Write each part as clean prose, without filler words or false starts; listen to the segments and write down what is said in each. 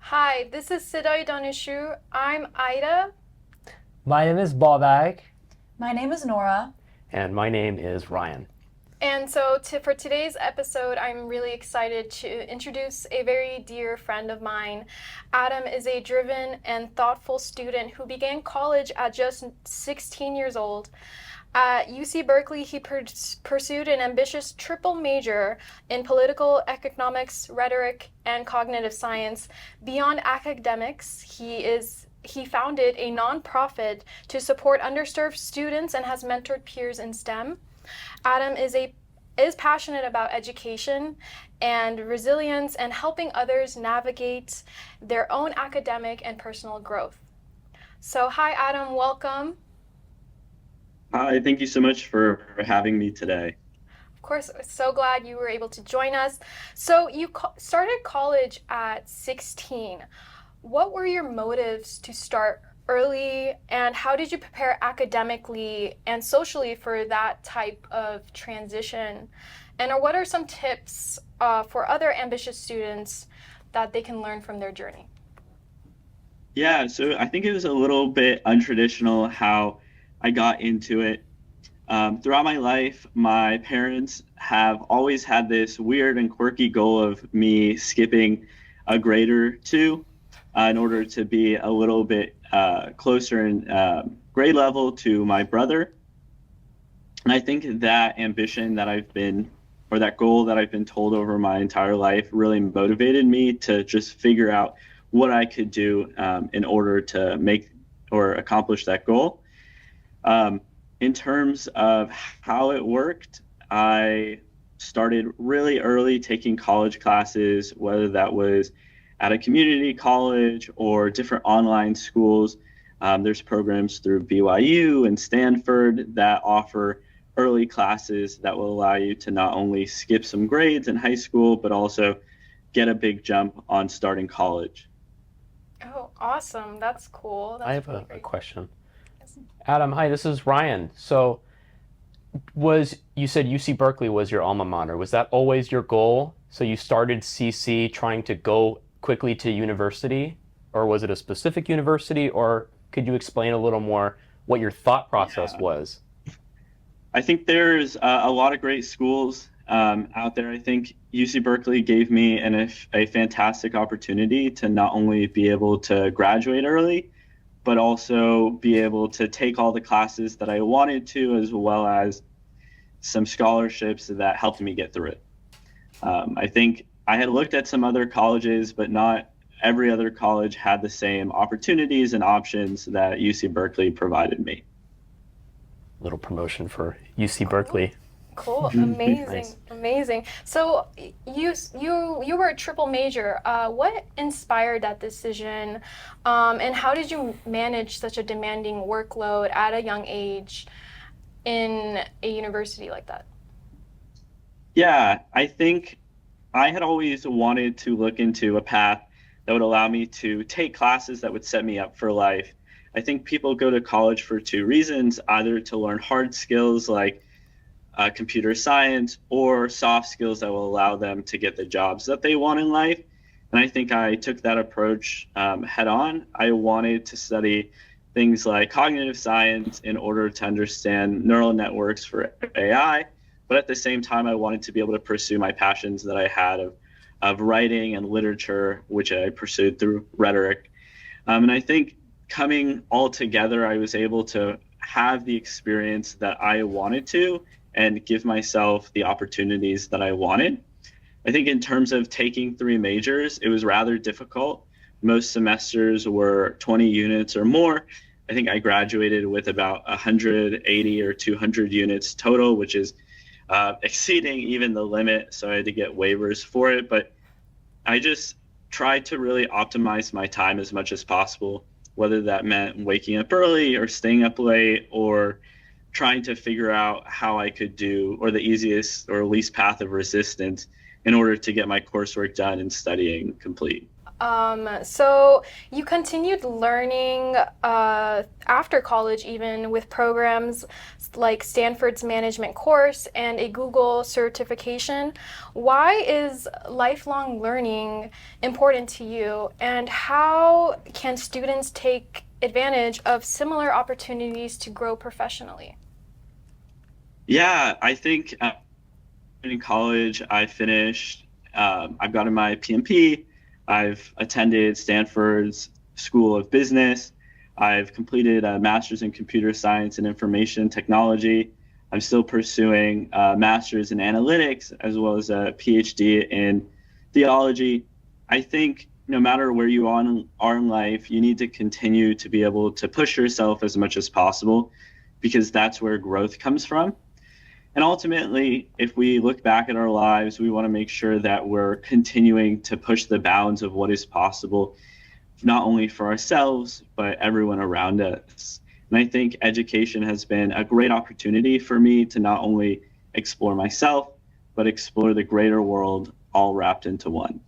Hi, this is صدای دانشجو. I'm Ida. My name is Babak. My name is Nora. And my name is Ryan. And so for today's episode, I'm really excited to introduce a very dear friend of mine. Adam is a driven and thoughtful student who began college at just 16 years old. At UC Berkeley, he pursued an ambitious triple major in political economics, rhetoric, and cognitive science. Beyond academics, he founded a nonprofit to support underserved students and has mentored peers in STEM. Adam is passionate about education and resilience and helping others navigate their own academic and personal growth. So hi, Adam, welcome. Hi, thank you so much for having me today. Of course, so glad you were able to join us. So you started college at 16. What were your motives to start early, and how did you prepare academically and socially for that type of transition? And what are some tips for other ambitious students that they can learn from their journey? Yeah, so I think it was a little bit untraditional how I got into it. Throughout my life, my parents have always had this weird and quirky goal of me skipping a grade or two in order to be a little bit closer in grade level to my brother. And I think that ambition that that goal that I've been told over my entire life really motivated me to just figure out what I could do in order to make or accomplish that goal. In terms of how it worked, I started really early taking college classes, whether that was at a community college or different online schools. There's programs through BYU and Stanford that offer early classes that will allow you to not only skip some grades in high school, but also get a big jump on starting college. Oh, awesome. That's cool. That's I have really a great. question. Adam, hi, this is Ryan. So you said UC Berkeley was your alma mater. Was that always your goal? So you started CC trying to go quickly to university, or was it a specific university, or could you explain a little more what your thought process was? I think there's a lot of great schools out there. I think UC Berkeley gave me a fantastic opportunity to not only be able to graduate early, but also be able to take all the classes that I wanted to, as well as some scholarships that helped me get through it. I think I had looked at some other colleges, but not every other college had the same opportunities and options that UC Berkeley provided me. Little promotion for UC Berkeley. Cool, amazing, Nice. amazing. So you were a triple major. What inspired that decision, and how did you manage such a demanding workload at a young age in a university like that? Yeah, I think I had always wanted to look into a path that would allow me to take classes that would set me up for life. I think people go to college for two reasons, either to learn hard skills like computer science or soft skills that will allow them to get the jobs that they want in life. And I think I took that approach head on. I wanted to study things like cognitive science in order to understand neural networks for AI. But at the same time, I wanted to be able to pursue my passions that I had of writing and literature, which I pursued through rhetoric. And I think coming all together, I was able to have the experience that I wanted to and give myself the opportunities that I wanted. I think in terms of taking three majors, it was rather difficult. Most semesters were 20 units or more. I think I graduated with about 180 or 200 units total, which is exceeding even the limit. So I had to get waivers for it. But I just tried to really optimize my time as much as possible, whether that meant waking up early or staying up late or trying to figure out how I could do, or the easiest or least path of resistance in order to get my coursework done and studying complete. So you continued learning after college, even with programs like Stanford's management course and a Google certification. Why is lifelong learning important to you, and how can students take advantage of similar opportunities to grow professionally? Yeah, I think in college I finished, I've gotten my PMP, I've attended Stanford's School of Business, I've completed a master's in computer science and information technology. I'm still pursuing a master's in analytics as well as a PhD in theology. I think no matter where you are in life, you need to continue to be able to push yourself as much as possible, because that's where growth comes from. And ultimately, if we look back at our lives, we want to make sure that we're continuing to push the bounds of what is possible, not only for ourselves, but everyone around us. And I think education has been a great opportunity for me to not only explore myself, but explore the greater world, all wrapped into one.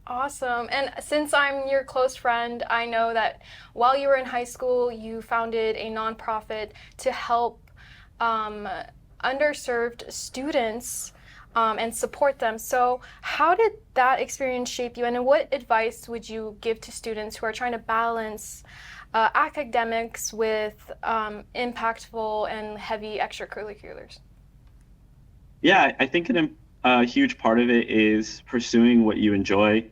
Awesome. And since I'm your close friend, I know that while you were in high school, you founded a nonprofit to help underserved students and support them. So how did that experience shape you, and what advice would you give to students who are trying to balance academics with impactful and heavy extracurriculars? Yeah, I think a huge part of it is pursuing what you enjoy.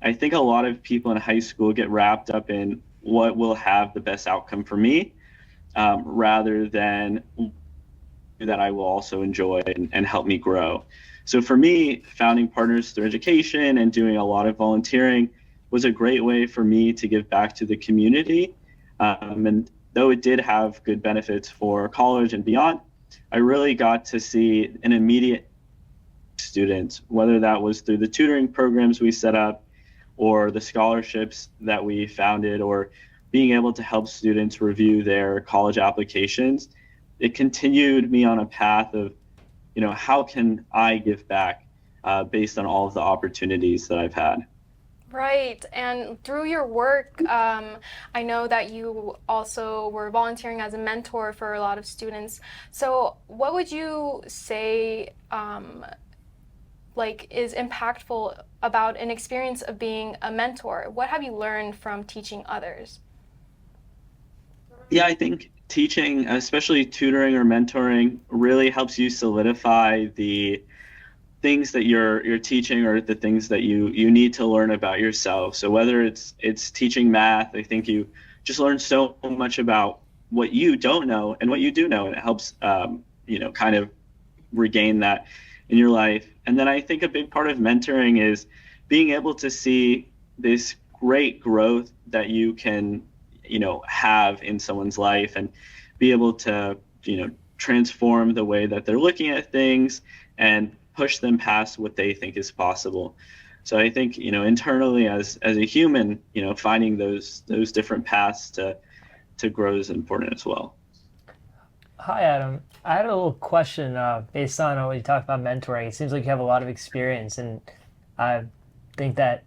I think a lot of people in high school get wrapped up in what will have the best outcome for me, rather than that I will also enjoy and help me grow. So for me, founding Partners Through Education and doing a lot of volunteering was a great way for me to give back to the community. And though it did have good benefits for college and beyond, I really got to see an immediate student, whether that was through the tutoring programs we set up or the scholarships that we founded, or being able to help students review their college applications. It continued me on a path of, how can I give back based on all of the opportunities that I've had. Right. And through your work, I know that you also were volunteering as a mentor for a lot of students. So what would you say is impactful about an experience of being a mentor? What have you learned from teaching others? Yeah, I think teaching, especially tutoring or mentoring, really helps you solidify the things that you're teaching, or the things that you need to learn about yourself. So whether it's teaching math, I think you just learn so much about what you don't know and what you do know, and it helps kind of regain that in your life. And then I think a big part of mentoring is being able to see this great growth that you can have in someone's life, and be able to transform the way that they're looking at things and push them past what they think is possible. So I think internally as a human, finding those different paths to grow is important as well. Hi, Adam. I had a little question based on what you talked about mentoring. It seems like you have a lot of experience, and I think that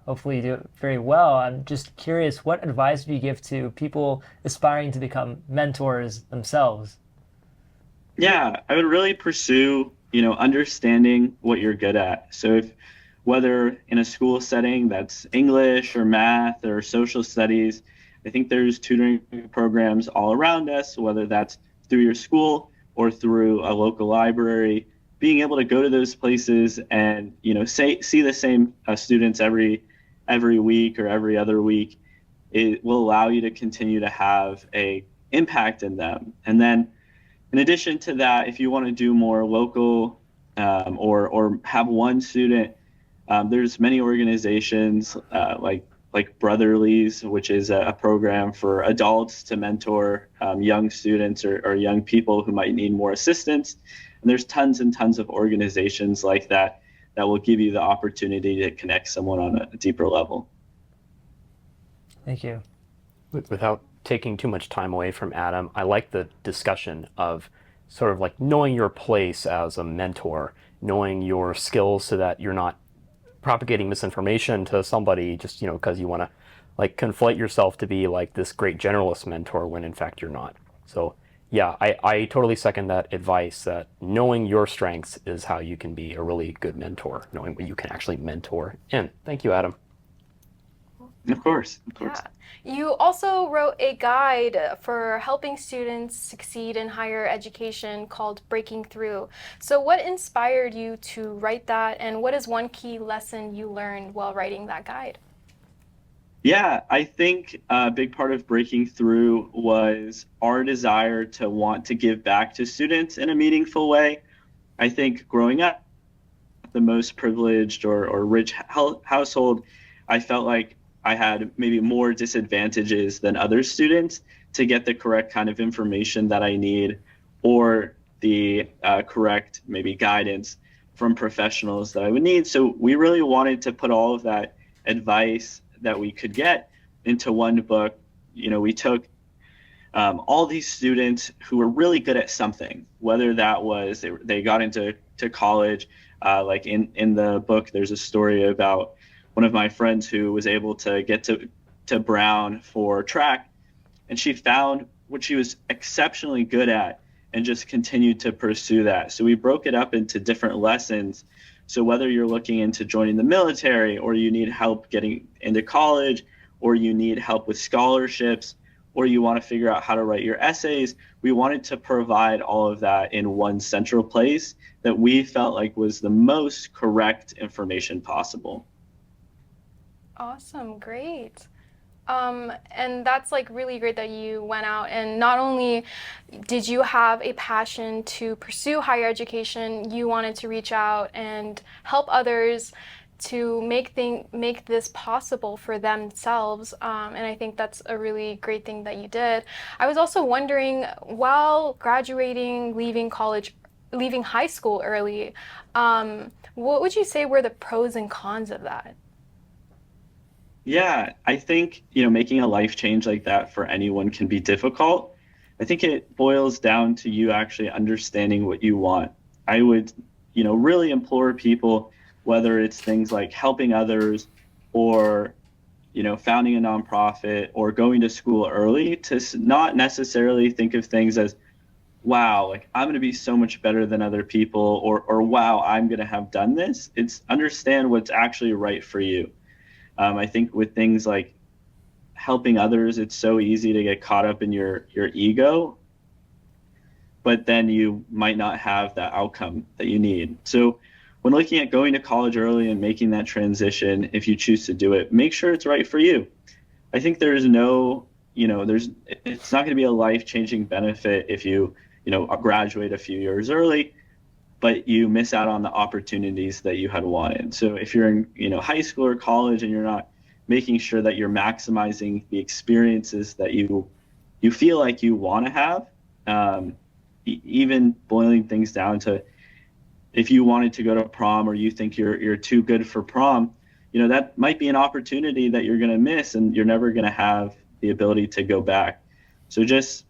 hopefully you do it very well. I'm just curious, what advice do you give to people aspiring to become mentors themselves? Yeah, I would really pursue, understanding what you're good at. So whether in a school setting that's English or math or social studies, I think there's tutoring programs all around us, whether that's through your school or through a local library. Being able to go to those places and see the same students every week or every other week, it will allow you to continue to have a impact in them. And then in addition to that, if you want to do more local or have one student, there's many organizations like Brotherly's, which is a program for adults to mentor young students or young people who might need more assistance. And there's tons and tons of organizations like that will give you the opportunity to connect someone on a deeper level. Thank you. Without taking too much time away from Adam, I like the discussion of sort of like knowing your place as a mentor, knowing your skills so that you're not propagating misinformation to somebody just, because you want to like conflate yourself to be like this great generalist mentor when in fact you're not. So yeah, I totally second that advice, that knowing your strengths is how you can be a really good mentor, knowing what you can actually mentor in. Thank you, Adam. Of course. Yeah. You also wrote a guide for helping students succeed in higher education called Breaking Through. So what inspired you to write that, and what is one key lesson you learned while writing that guide? Yeah, I think a big part of Breaking Through was our desire to want to give back to students in a meaningful way. I think growing up, the most privileged or rich household, I felt like I had maybe more disadvantages than other students to get the correct kind of information that I need, or the correct maybe guidance from professionals that I would need. So we really wanted to put all of that advice that we could get into one book. We took all these students who were really good at something, whether that was they got into college. Like in the book, there's a story about one of my friends who was able to get to Brown for track, and she found what she was exceptionally good at and just continued to pursue that. So we broke it up into different lessons. So whether you're looking into joining the military, or you need help getting into college, or you need help with scholarships, or you want to figure out how to write your essays, we wanted to provide all of that in one central place that we felt like was the most correct information possible. Awesome, great. And that's like really great that you went out, and not only did you have a passion to pursue higher education, you wanted to reach out and help others to make this possible for themselves. And I think that's a really great thing that you did. I was also wondering, while graduating, leaving high school early, what would you say were the pros and cons of that? Yeah, I think, making a life change like that for anyone can be difficult. I think it boils down to you actually understanding what you want. I would, really implore people, whether it's things like helping others, or, founding a nonprofit, or going to school early, to not necessarily think of things as, wow, like I'm going to be so much better than other people, or wow, I'm going to have done this. It's understand what's actually right for you. I think with things like helping others, it's so easy to get caught up in your ego, but then you might not have that outcome that you need. So when looking at going to college early and making that transition, if you choose to do it, make sure it's right for you. I think there's no, it's not going to be a life-changing benefit if you, graduate a few years early, but you miss out on the opportunities that you had wanted. So if you're in, high school or college, and you're not making sure that you're maximizing the experiences that you feel like you want to have, even boiling things down to, if you wanted to go to prom, or you think you're too good for prom, that might be an opportunity that you're going to miss, and you're never going to have the ability to go back. So just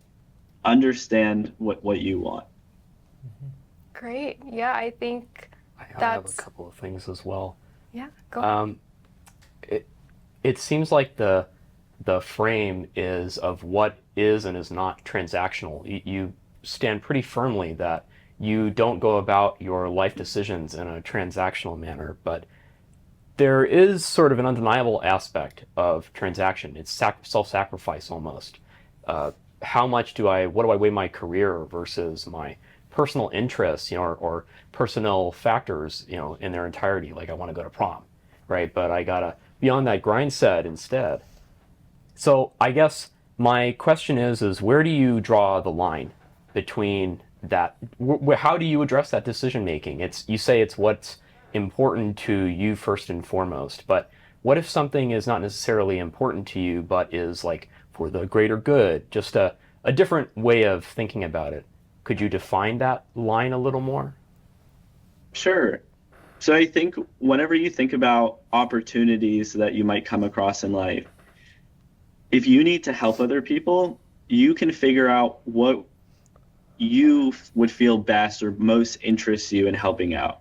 understand what you want. Great. Yeah, I think I have that's... a couple of things as well. Yeah, go ahead. It seems like the frame is of what is and is not transactional. You stand pretty firmly that you don't go about your life decisions in a transactional manner, but there is sort of an undeniable aspect of transaction. It's self-sacrifice almost. What do I weigh my career versus my personal interests, or personal factors, in their entirety. Like, I want to go to prom, right? But I gotta be on that grind set instead. So I guess my question is where do you draw the line between that? How do you address that decision making? You say it's what's important to you first and foremost, but what if something is not necessarily important to you, but is like for the greater good, just a different way of thinking about it? Could you define that line a little more? Sure. So I think whenever you think about opportunities that you might come across in life, if you need to help other people, you can figure out what you would feel best or most interests you in helping out.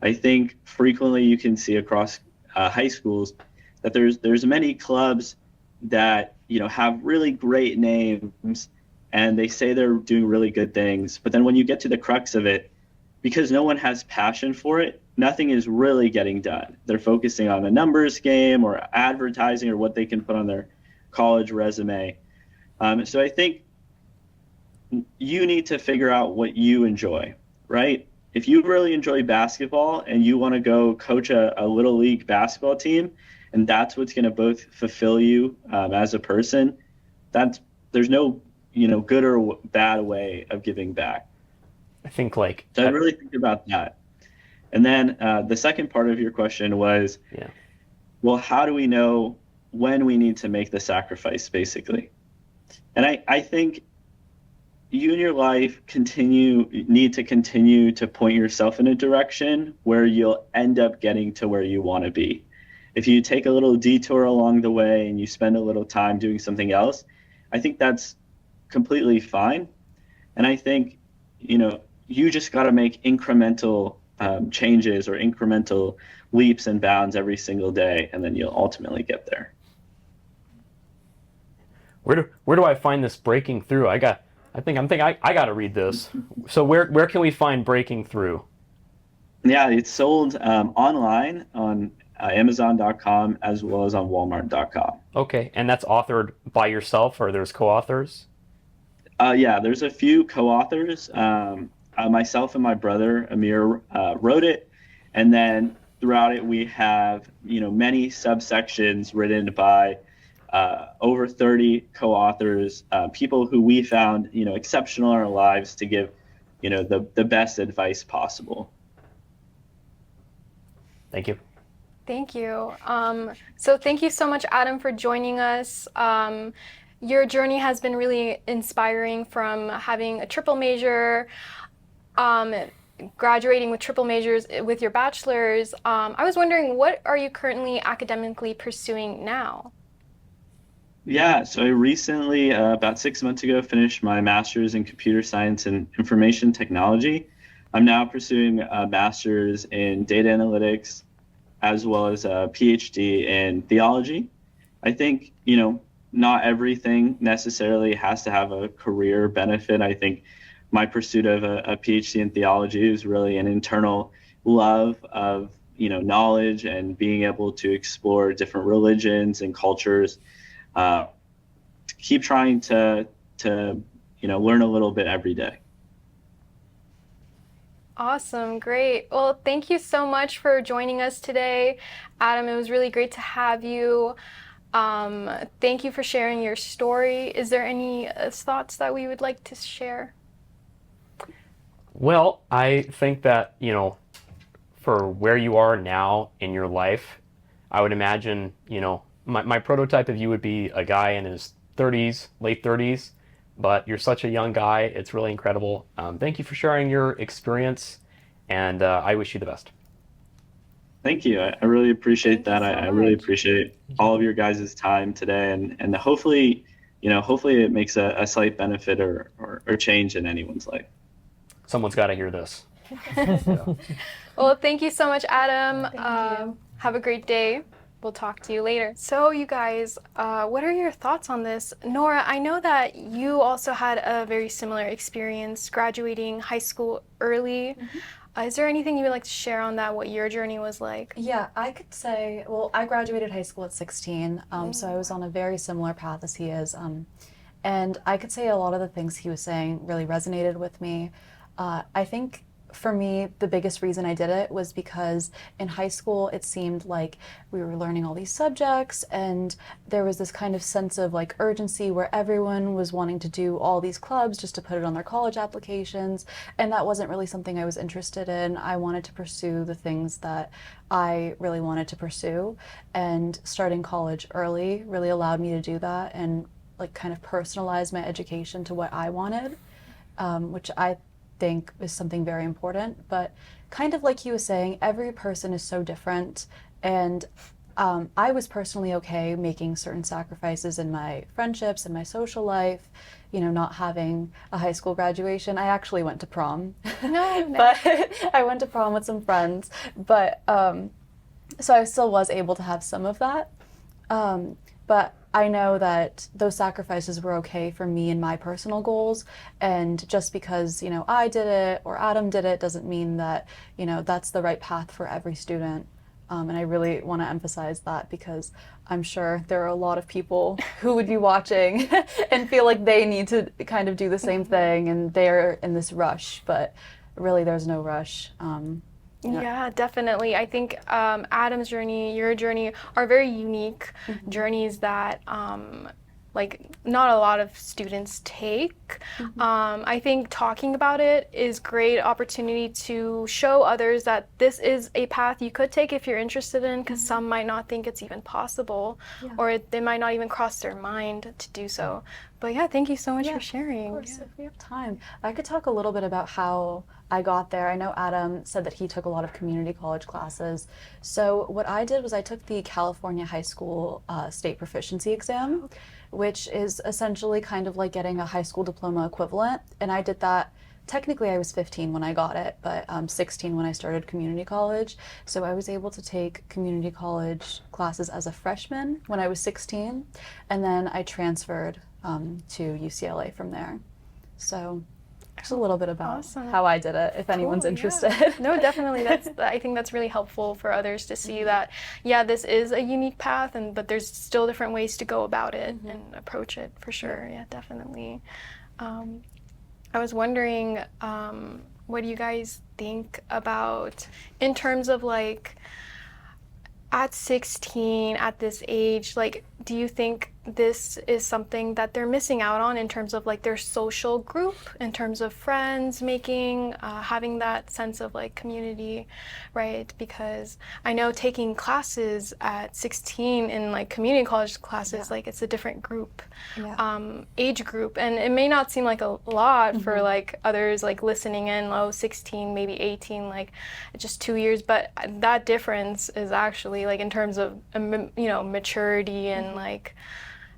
I think frequently you can see across high schools, that there's many clubs that have really great names, and they say they're doing really good things, but then when you get to the crux of it, because no one has passion for it, nothing is really getting done. They're focusing on a numbers game or advertising or what they can put on their college resume. So I think you need to figure out what you enjoy, right? If you really enjoy basketball and you want to go coach a little league basketball team, and that's what's going to both fulfill you as a person, there's no good or bad way of giving back. I think So I really think about that. And then the second part of your question was, well, how do we know when we need to make the sacrifice, basically? And I think you in your life need to continue to point yourself in a direction where you'll end up getting to where you want to be. If you take a little detour along the way and you spend a little time doing something else, I think that's completely fine. And I think, you just got to make incremental changes or incremental leaps and bounds every single day, and then you'll ultimately get there. Where do I find this Breaking Through? I got to read this. So where can we find Breaking Through? Yeah, it's sold online on Amazon.com as well as on Walmart.com. Okay, and that's authored by yourself, or there's co-authors? Yeah, there's a few co-authors. Myself and my brother Amir wrote it, and then throughout it we have many subsections written by over 30 co-authors, people who we found exceptional in our lives to give the best advice possible. Thank you. Thank you. So thank you so much, Adam, for joining us. Your journey has been really inspiring, from having a triple major, graduating with triple majors with your bachelor's. I was wondering, what are you currently academically pursuing now? Yeah, so I recently, about 6 months ago, finished my master's in computer science and information technology. I'm now pursuing a master's in data analytics, as well as a PhD in theology. I think, not everything necessarily has to have a career benefit. I think my pursuit of a PhD in theology is really an internal love of, knowledge and being able to explore different religions and cultures. Keep trying to learn a little bit every day. Awesome, great. Well, thank you so much for joining us today, Adam. It was really great to have you. Thank you for sharing your story. Is there any thoughts that we would like to share? Well, I think that, for where you are now in your life, I would imagine, my prototype of you would be a guy in his 30s, late 30s, but you're such a young guy. It's really incredible. Thank you for sharing your experience, and I wish you the best. Thank you. I really appreciate that. I really appreciate all of your guys' time today, and hopefully, hopefully it makes a slight benefit or change in anyone's life. Someone's got to hear this. Well, thank you so much, Adam. Thank you. Have a great day. We'll talk to you later. So you guys, what are your thoughts on this? Nora, I know that you also had a very similar experience graduating high school early. Is there anything you would like to share on that, what your journey was like? Yeah, I could say, well, I graduated high school at 16, so I was on a very similar path as he is. And I could say a lot of the things he was saying really resonated with me. I think for me, the biggest reason I did it was because in high school, it seemed like we were learning all these subjects, and there was this kind of sense of like urgency where everyone was wanting to do all these clubs just to put it on their college applications. And that wasn't really something I was interested in. I wanted to pursue the things that I really wanted to pursue, and starting college early really allowed me to do that and like kind of personalize my education to what I wanted, which I think is something very important. But kind of like he was saying, every person is so different, and I was personally okay making certain sacrifices in my friendships and my social life, not having a high school graduation. I actually went to prom. No. But I went to prom with some friends, but So I still was able to have some of that. But I know that those sacrifices were okay for me and my personal goals. And just because, I did it or Adam did it doesn't mean that, that's the right path for every student. And I really want to emphasize that because I'm sure there are a lot of people who would be watching and feel like they need to kind of do the same thing and they're in this rush, but really there's no rush. Yeah, definitely. I think Adam's journey, your journey are very unique journeys that not a lot of students take. I think talking about it is great opportunity to show others that this is a path you could take if you're interested in, because some might not think it's even possible, or they might not even cross their mind to do so. But yeah, thank you so much for sharing. Of course, if we have time. I could talk a little bit about how I got there. I know Adam said that he took a lot of community college classes. So what I did was I took the California High School State Proficiency Exam, which is essentially kind of like getting a high school diploma equivalent. And I did that, technically I was 15 when I got it, but 16 when I started community college. So I was able to take community college classes as a freshman when I was 16, and then I transferred to UCLA from there. So just a little bit about how I did it, if anyone's interested. Yeah. No, definitely. I think that's really helpful for others to see that, this is a unique path, but there's still different ways to go about it and approach it, for sure. Yeah, definitely. I was wondering, what do you guys think about in terms of at 16, at this age, do you think this is something that they're missing out on in terms of their social group, in terms of friends making, having that sense of community, right? Because I know taking classes at 16 in community college classes, it's a different group, age group, and it may not seem like a lot for others listening in, 16, maybe 18, just 2 years, but that difference is actually in terms of maturity and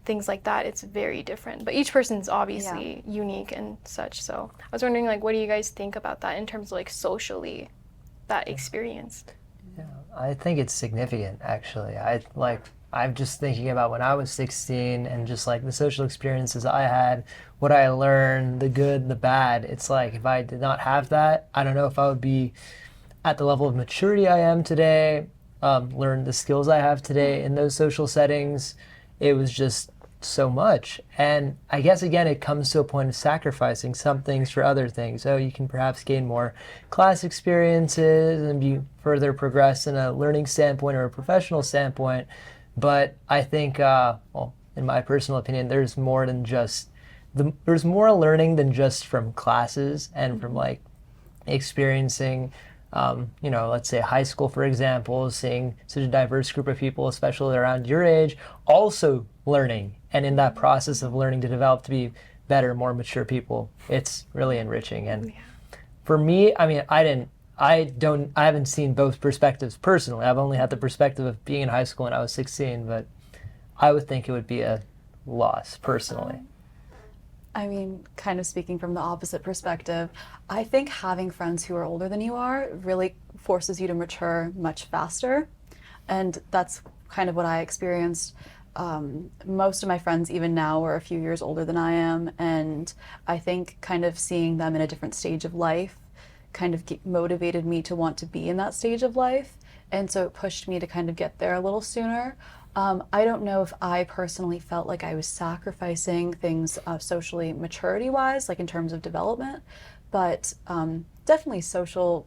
things like that, it's very different. But each person's obviously unique and such. So I was wondering, what do you guys think about that in terms of socially, that experience? Yeah, I think it's significant, actually. I'm just thinking about when I was 16 and just the social experiences I had, what I learned, the good, the bad. It's if I did not have that, I don't know if I would be at the level of maturity I am today, learn the skills I have today in those social settings. It was just so much. And I guess, again, it comes to a point of sacrificing some things for other things. So you can perhaps gain more class experiences and be further progress in a learning standpoint or a professional standpoint. But I think, in my personal opinion, there's more learning than just from classes and from experiencing let's say high school, for example, seeing such a diverse group of people, especially around your age, also learning. And in that process of learning to develop to be better, more mature people, it's really enriching. And for me, I haven't seen both perspectives personally. I've only had the perspective of being in high school when I was 16, but I would think it would be a loss personally. Kind of speaking from the opposite perspective, I think having friends who are older than you are really forces you to mature much faster. And that's kind of what I experienced. Most of my friends, even now, are a few years older than I am. And I think kind of seeing them in a different stage of life kind of motivated me to want to be in that stage of life. And so it pushed me to kind of get there a little sooner. I don't know if I personally felt like I was sacrificing things socially maturity-wise, in terms of development, but definitely social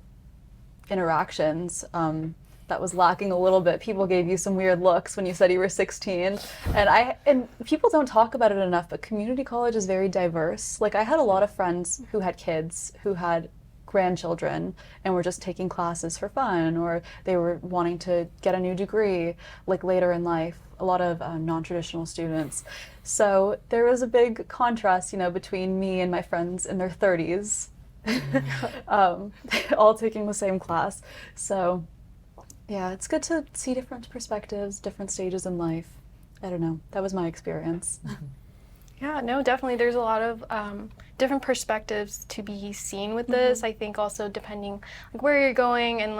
interactions that was lacking a little bit. People gave you some weird looks when you said you were 16, and people don't talk about it enough, but community college is very diverse. I had a lot of friends who had kids, who had grandchildren, and were just taking classes for fun, or they were wanting to get a new degree later in life, a lot of non-traditional students. So there was a big contrast, between me and my friends in their 30s, all taking the same class. So yeah, it's good to see different perspectives, different stages in life. I don't know, that was my experience. Yeah, no, definitely. There's a lot of different perspectives to be seen with this. I think also depending where you're going and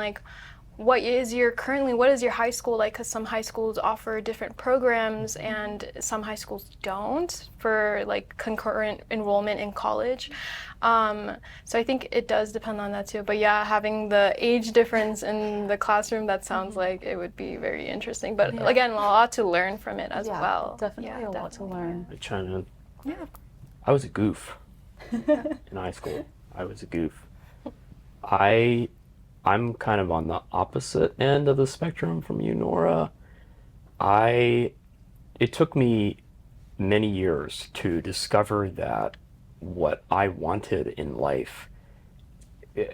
what is your high school like? Because some high schools offer different programs and some high schools don't for like concurrent enrollment in college. So I think it does depend on that too. But yeah, having the age difference in the classroom, that sounds like it would be very interesting. But again, a lot to learn from it as well. Definitely a lot to learn. I chime in. Yeah. I was a goof in high school. I was a goof. I'm kind of on the opposite end of the spectrum from you, Nora. It took me many years to discover that what I wanted in life,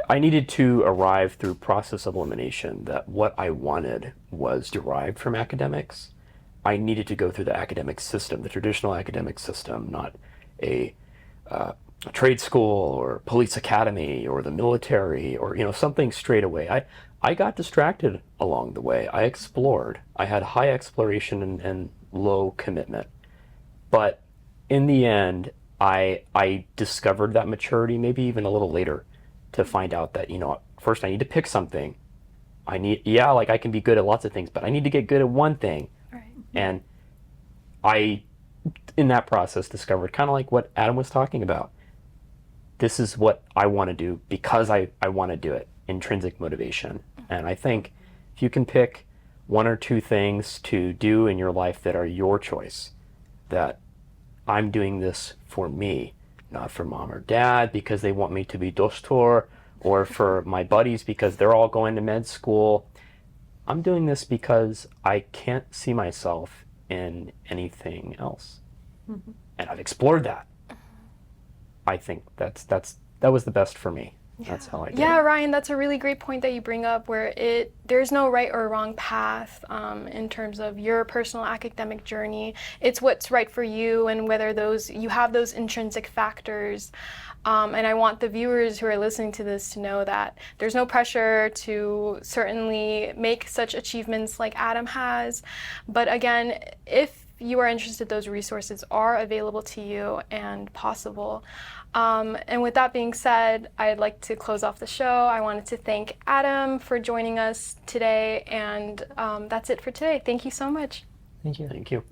I needed to arrive through process of elimination that what I wanted was derived from academics. I needed to go through the academic system, the traditional academic system, not a trade school or police academy or the military or something straight away. I got distracted along the way. I explored. I had high exploration and low commitment. But in the end, I discovered that maturity maybe even a little later to find out that, first I need to pick something. I can be good at lots of things, but I need to get good at one thing. Right. And I, in that process, discovered kind of like what Adam was talking about. This is what I want to do because I want to do it. Intrinsic motivation. And I think if you can pick one or two things to do in your life that are your choice, that I'm doing this for me, not for mom or dad because they want me to be doctor, or for my buddies because they're all going to med school. I'm doing this because I can't see myself in anything else. Mm-hmm. And I've explored that. I think that was the best for me. Yeah. That's how I did it. Ryan, that's a really great point that you bring up where there's no right or wrong path in terms of your personal academic journey. It's what's right for you and whether you have those intrinsic factors. And I want the viewers who are listening to this to know that there's no pressure to certainly make such achievements like Adam has. But again, if you are interested, those resources are available to you and possible. And with that being said, I'd like to close off the show. I wanted to thank Adam for joining us today, and that's it for today. Thank you so much. Thank you. Thank you.